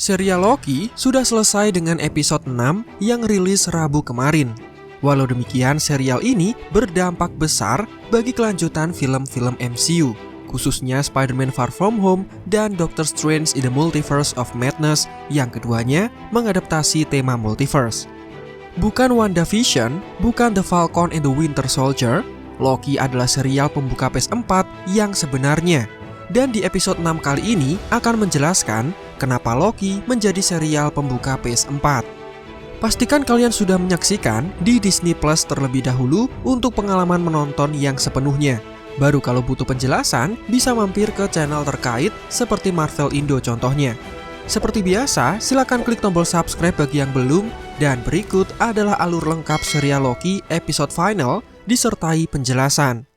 Serial Loki sudah selesai dengan episode 6 yang rilis Rabu kemarin. Walau demikian, serial ini berdampak besar bagi kelanjutan film-film MCU, khususnya Spider-Man Far From Home dan Doctor Strange in the Multiverse of Madness yang keduanya mengadaptasi tema multiverse. Bukan WandaVision, bukan The Falcon and the Winter Soldier, Loki adalah serial pembuka PS4 yang sebenarnya. Dan di episode 6 kali ini akan menjelaskan kenapa Loki menjadi serial pembuka PS4. Pastikan kalian sudah menyaksikan di Disney Plus terlebih dahulu untuk pengalaman menonton yang sepenuhnya. Baru kalau butuh penjelasan, bisa mampir ke channel terkait seperti Marvel Indo contohnya. Seperti biasa, silakan klik tombol subscribe bagi yang belum. Dan berikut adalah alur lengkap serial Loki episode final disertai penjelasan.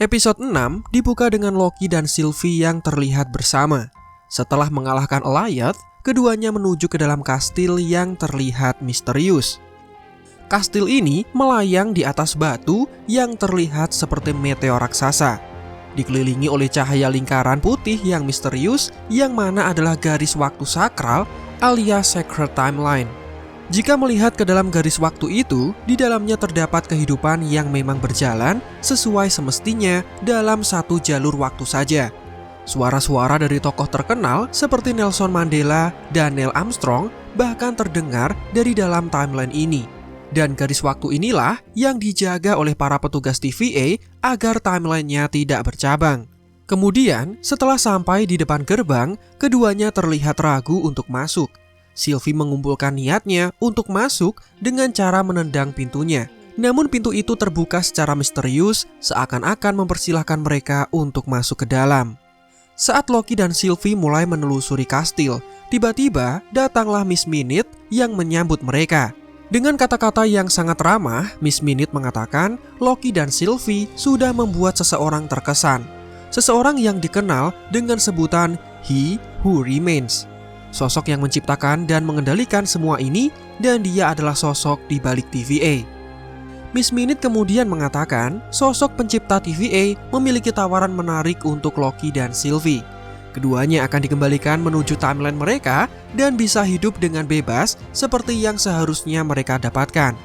Episode 6 dibuka dengan Loki dan Sylvie yang terlihat bersama. Setelah mengalahkan Alliance, keduanya menuju ke dalam kastil yang terlihat misterius. Kastil ini melayang di atas batu yang terlihat seperti meteor raksasa. Dikelilingi oleh cahaya lingkaran putih yang misterius, yang mana adalah garis waktu sakral alias Sacred Timeline. Jika melihat ke dalam garis waktu itu, di dalamnya terdapat kehidupan yang memang berjalan sesuai semestinya dalam satu jalur waktu saja. Suara-suara dari tokoh terkenal seperti Nelson Mandela dan Neil Armstrong bahkan terdengar dari dalam timeline ini. Dan garis waktu inilah yang dijaga oleh para petugas TVA agar timelinenya tidak bercabang. Kemudian, setelah sampai di depan gerbang, keduanya terlihat ragu untuk masuk. Sylvie mengumpulkan niatnya untuk masuk dengan cara menendang pintunya. Namun pintu itu terbuka secara misterius, seakan-akan mempersilahkan mereka untuk masuk ke dalam. Saat Loki dan Sylvie mulai menelusuri kastil, tiba-tiba datanglah Miss Minute yang menyambut mereka. Dengan kata-kata yang sangat ramah, Miss Minute mengatakan Loki dan Sylvie sudah membuat seseorang terkesan. Seseorang yang dikenal dengan sebutan He Who Remains. Sosok yang menciptakan dan mengendalikan semua ini, dan dia adalah sosok di balik TVA. Miss Minute kemudian mengatakan sosok pencipta TVA memiliki tawaran menarik untuk Loki dan Sylvie. Keduanya akan dikembalikan menuju timeline mereka dan bisa hidup dengan bebas seperti yang seharusnya mereka dapatkan.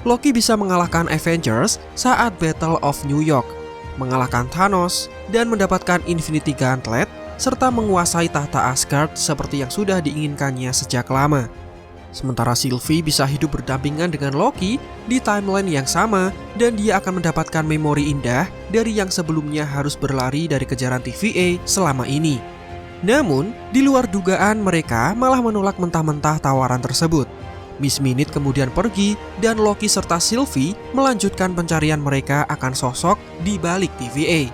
Loki bisa mengalahkan Avengers saat Battle of New York, mengalahkan Thanos, dan mendapatkan Infinity Gauntlet, serta menguasai tahta Asgard seperti yang sudah diinginkannya sejak lama. Sementara Sylvie bisa hidup berdampingan dengan Loki di timeline yang sama, dan dia akan mendapatkan memori indah dari yang sebelumnya harus berlari dari kejaran TVA selama ini. Namun, di luar dugaan mereka malah menolak mentah-mentah tawaran tersebut. Miss Minute kemudian pergi dan Loki serta Sylvie melanjutkan pencarian mereka akan sosok di balik TVA.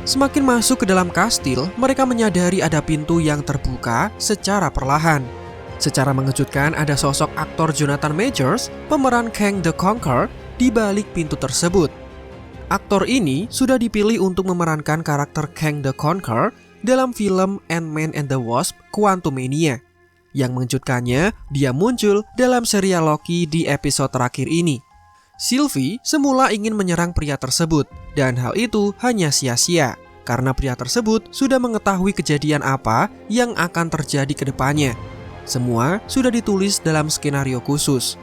Semakin masuk ke dalam kastil, mereka menyadari ada pintu yang terbuka secara perlahan. Secara mengejutkan, ada sosok aktor Jonathan Majors, pemeran Kang the Conqueror, di balik pintu tersebut. Aktor ini sudah dipilih untuk memerankan karakter Kang the Conqueror dalam film Ant-Man and the Wasp: Quantumania. Yang mengejutkannya, dia muncul dalam serial Loki di episode terakhir ini. Sylvie semula ingin menyerang pria tersebut, dan hal itu hanya sia-sia, karena pria tersebut sudah mengetahui kejadian apa yang akan terjadi ke depannya. Semua sudah ditulis dalam skenario khusus.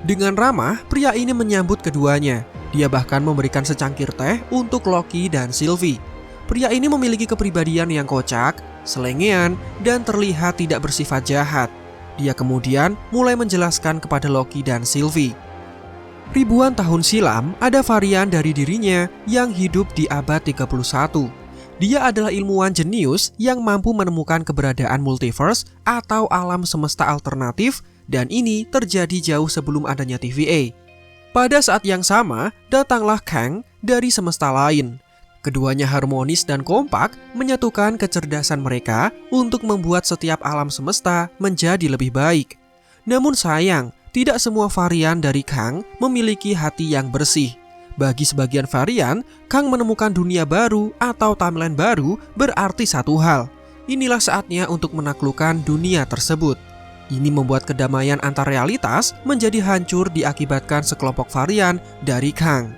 Dengan ramah, pria ini menyambut keduanya. Dia bahkan memberikan secangkir teh untuk Loki dan Sylvie. Pria ini memiliki kepribadian yang kocak, selengean, dan terlihat tidak bersifat jahat. Dia kemudian mulai menjelaskan kepada Loki dan Sylvie. Ribuan tahun silam, ada varian dari dirinya yang hidup di abad 31. Dia adalah ilmuwan jenius yang mampu menemukan keberadaan multiverse atau alam semesta alternatif, dan ini terjadi jauh sebelum adanya TVA. Pada saat yang sama, datanglah Kang dari semesta lain. Keduanya harmonis dan kompak menyatukan kecerdasan mereka untuk membuat setiap alam semesta menjadi lebih baik. Namun sayang, tidak semua varian dari Kang memiliki hati yang bersih. Bagi sebagian varian, Kang menemukan dunia baru atau timeline baru berarti satu hal, inilah saatnya untuk menaklukkan dunia tersebut. Ini membuat kedamaian antar realitas menjadi hancur diakibatkan sekelompok varian dari Kang.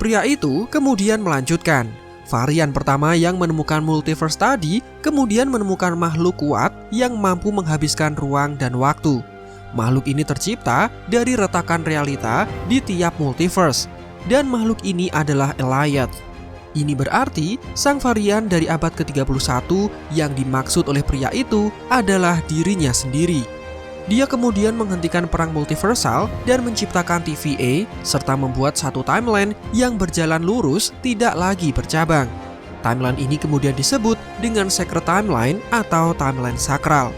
Pria itu kemudian melanjutkan. Varian pertama yang menemukan multiverse tadi kemudian menemukan makhluk kuat yang mampu menghabiskan ruang dan waktu. Makhluk ini tercipta dari retakan realita di tiap multiverse, dan makhluk ini adalah Elaiyat. Ini berarti sang varian dari abad ke-31 yang dimaksud oleh pria itu adalah dirinya sendiri. Dia kemudian menghentikan perang multiversal dan menciptakan TVA serta membuat satu timeline yang berjalan lurus tidak lagi bercabang. Timeline ini kemudian disebut dengan Sacred Timeline atau timeline sakral.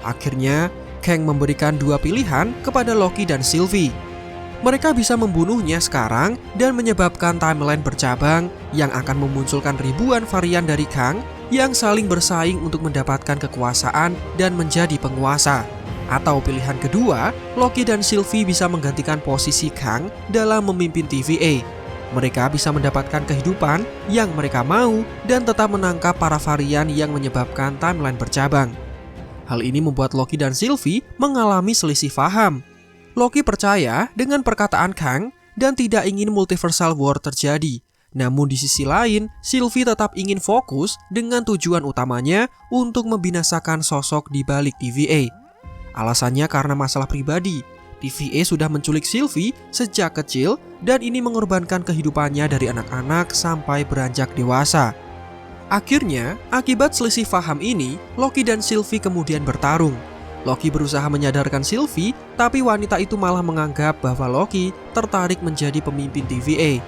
Akhirnya, Kang memberikan dua pilihan kepada Loki dan Sylvie. Mereka bisa membunuhnya sekarang dan menyebabkan timeline bercabang yang akan memunculkan ribuan varian dari Kang yang saling bersaing untuk mendapatkan kekuasaan dan menjadi penguasa. Atau pilihan kedua, Loki dan Sylvie bisa menggantikan posisi Kang dalam memimpin TVA. Mereka bisa mendapatkan kehidupan yang mereka mau dan tetap menangkap para varian yang menyebabkan timeline bercabang. Hal ini membuat Loki dan Sylvie mengalami selisih paham. Loki percaya dengan perkataan Kang dan tidak ingin multiversal war terjadi. Namun di sisi lain, Sylvie tetap ingin fokus dengan tujuan utamanya untuk membinasakan sosok di balik TVA. Alasannya karena masalah pribadi. TVA sudah menculik Sylvie sejak kecil dan ini mengorbankan kehidupannya dari anak-anak sampai beranjak dewasa. Akhirnya, akibat selisih paham ini, Loki dan Sylvie kemudian bertarung. Loki berusaha menyadarkan Sylvie, tapi wanita itu malah menganggap bahwa Loki tertarik menjadi pemimpin TVA.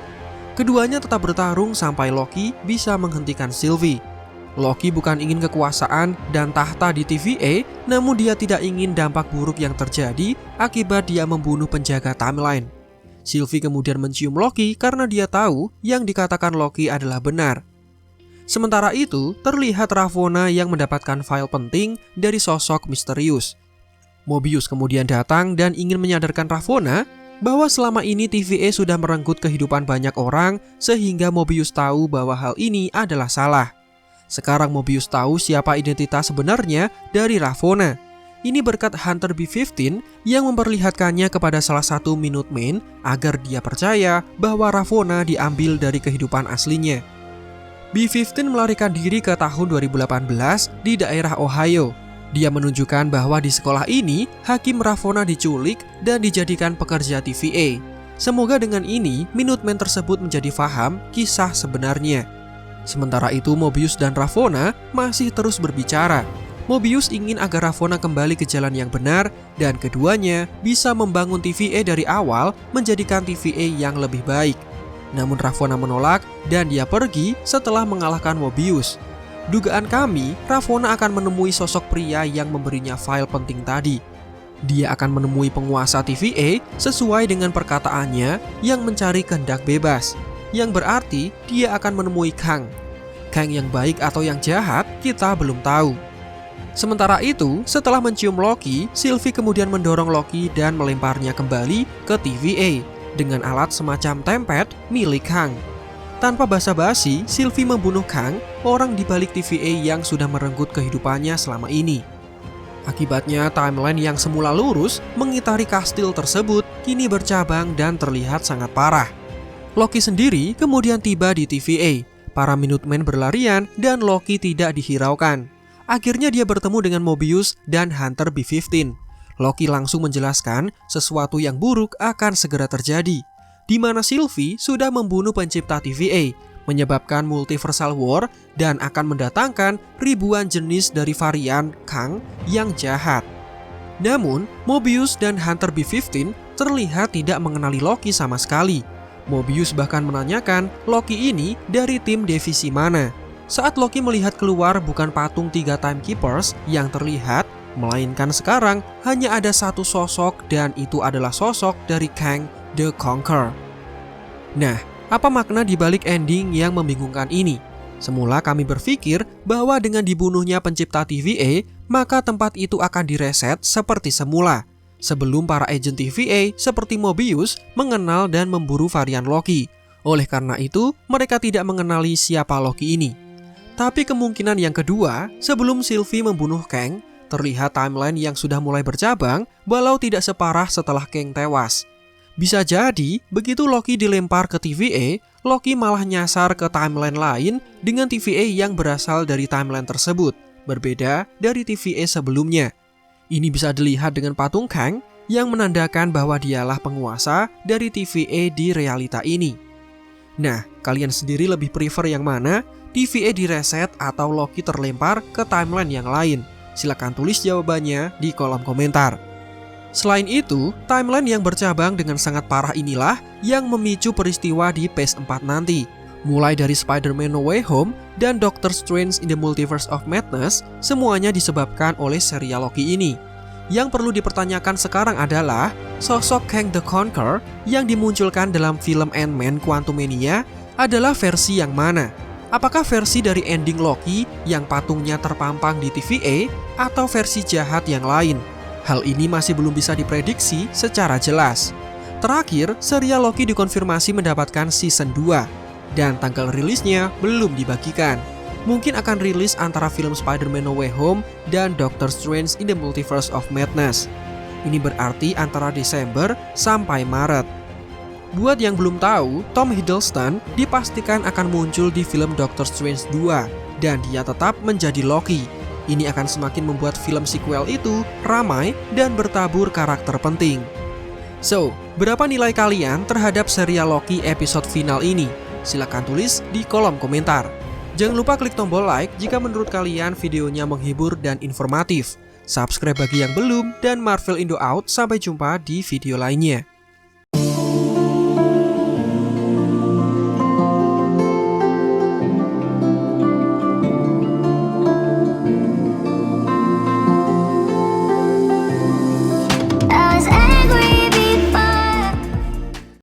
Keduanya tetap bertarung sampai Loki bisa menghentikan Sylvie. Loki bukan ingin kekuasaan dan tahta di TVA, namun dia tidak ingin dampak buruk yang terjadi akibat dia membunuh penjaga timeline. Sylvie kemudian mencium Loki karena dia tahu yang dikatakan Loki adalah benar. Sementara itu, terlihat Ravonna yang mendapatkan file penting dari sosok misterius. Mobius kemudian datang dan ingin menyadarkan Ravonna bahwa selama ini TVA sudah merenggut kehidupan banyak orang sehingga Mobius tahu bahwa hal ini adalah salah. Sekarang Mobius tahu siapa identitas sebenarnya dari Ravonna. Ini berkat Hunter B-15 yang memperlihatkannya kepada salah satu Minutemen agar dia percaya bahwa Ravonna diambil dari kehidupan aslinya. B-15 melarikan diri ke tahun 2018 di daerah Ohio. Dia menunjukkan bahwa di sekolah ini, Hakim Ravonna diculik dan dijadikan pekerja TVA. Semoga dengan ini, Minutemen tersebut menjadi paham kisah sebenarnya. Sementara itu, Mobius dan Ravonna masih terus berbicara. Mobius ingin agar Ravonna kembali ke jalan yang benar dan keduanya bisa membangun TVA dari awal menjadikan TVA yang lebih baik. Namun Ravonna menolak dan dia pergi setelah mengalahkan Mobius. Dugaan kami, Ravonna akan menemui sosok pria yang memberinya file penting tadi. Dia akan menemui penguasa TVA sesuai dengan perkataannya yang mencari kehendak bebas, yang berarti dia akan menemui Kang. Kang yang baik atau yang jahat, kita belum tahu. Sementara itu, setelah mencium Loki, Sylvie kemudian mendorong Loki dan melemparnya kembali ke TVA dengan alat semacam tempet milik Kang. Tanpa basa-basi, Sylvie membunuh Kang, orang di balik TVA yang sudah merenggut kehidupannya selama ini. Akibatnya, timeline yang semula lurus mengitari kastil tersebut kini bercabang dan terlihat sangat parah. Loki sendiri kemudian tiba di TVA. Para Minutemen berlarian dan Loki tidak dihiraukan. Akhirnya dia bertemu dengan Mobius dan Hunter B-15. Loki langsung menjelaskan sesuatu yang buruk akan segera terjadi, di mana Sylvie sudah membunuh pencipta TVA, menyebabkan multiversal war dan akan mendatangkan ribuan jenis dari varian Kang yang jahat. Namun, Mobius dan Hunter B-15 terlihat tidak mengenali Loki sama sekali. Mobius bahkan menanyakan Loki ini dari tim divisi mana. Saat Loki melihat keluar bukan patung 3 Timekeepers yang terlihat, melainkan sekarang hanya ada satu sosok dan itu adalah sosok dari Kang the Conqueror. Nah, apa makna dibalik ending yang membingungkan ini? Semula kami berpikir bahwa dengan dibunuhnya pencipta TVA, maka tempat itu akan direset seperti semula. Sebelum para agen TVA seperti Mobius mengenal dan memburu varian Loki. Oleh karena itu, mereka tidak mengenali siapa Loki ini. Tapi kemungkinan yang kedua, sebelum Sylvie membunuh Kang, terlihat timeline yang sudah mulai bercabang, walau tidak separah setelah Kang tewas. Bisa jadi, begitu Loki dilempar ke TVA, Loki malah nyasar ke timeline lain dengan TVA yang berasal dari timeline tersebut, berbeda dari TVA sebelumnya. Ini bisa dilihat dengan patung Kang yang menandakan bahwa dialah penguasa dari TVA di realita ini. Nah, kalian sendiri lebih prefer yang mana? TVA direset atau Loki terlempar ke timeline yang lain? Silakan tulis jawabannya di kolom komentar. Selain itu, timeline yang bercabang dengan sangat parah inilah yang memicu peristiwa di Phase 4 nanti. Mulai dari Spider-Man No Way Home dan Doctor Strange in the Multiverse of Madness, semuanya disebabkan oleh serial Loki ini. Yang perlu dipertanyakan sekarang adalah sosok Kang the Conqueror yang dimunculkan dalam film Ant-Man Quantumania adalah versi yang mana? Apakah versi dari ending Loki yang patungnya terpampang di TVA atau versi jahat yang lain? Hal ini masih belum bisa diprediksi secara jelas. Terakhir, serial Loki dikonfirmasi mendapatkan season 2 dan tanggal rilisnya belum dibagikan. Mungkin akan rilis antara film Spider-Man No Way Home dan Doctor Strange in the Multiverse of Madness. Ini berarti antara Desember sampai Maret. Buat yang belum tahu, Tom Hiddleston dipastikan akan muncul di film Doctor Strange 2 dan dia tetap menjadi Loki. Ini akan semakin membuat film sequel itu ramai dan bertabur karakter penting. So, berapa nilai kalian terhadap serial Loki episode final ini? Silahkan tulis di kolom komentar. Jangan lupa klik tombol like jika menurut kalian videonya menghibur dan informatif. Subscribe bagi yang belum, dan Marvel Indo out. Sampai jumpa di video lainnya.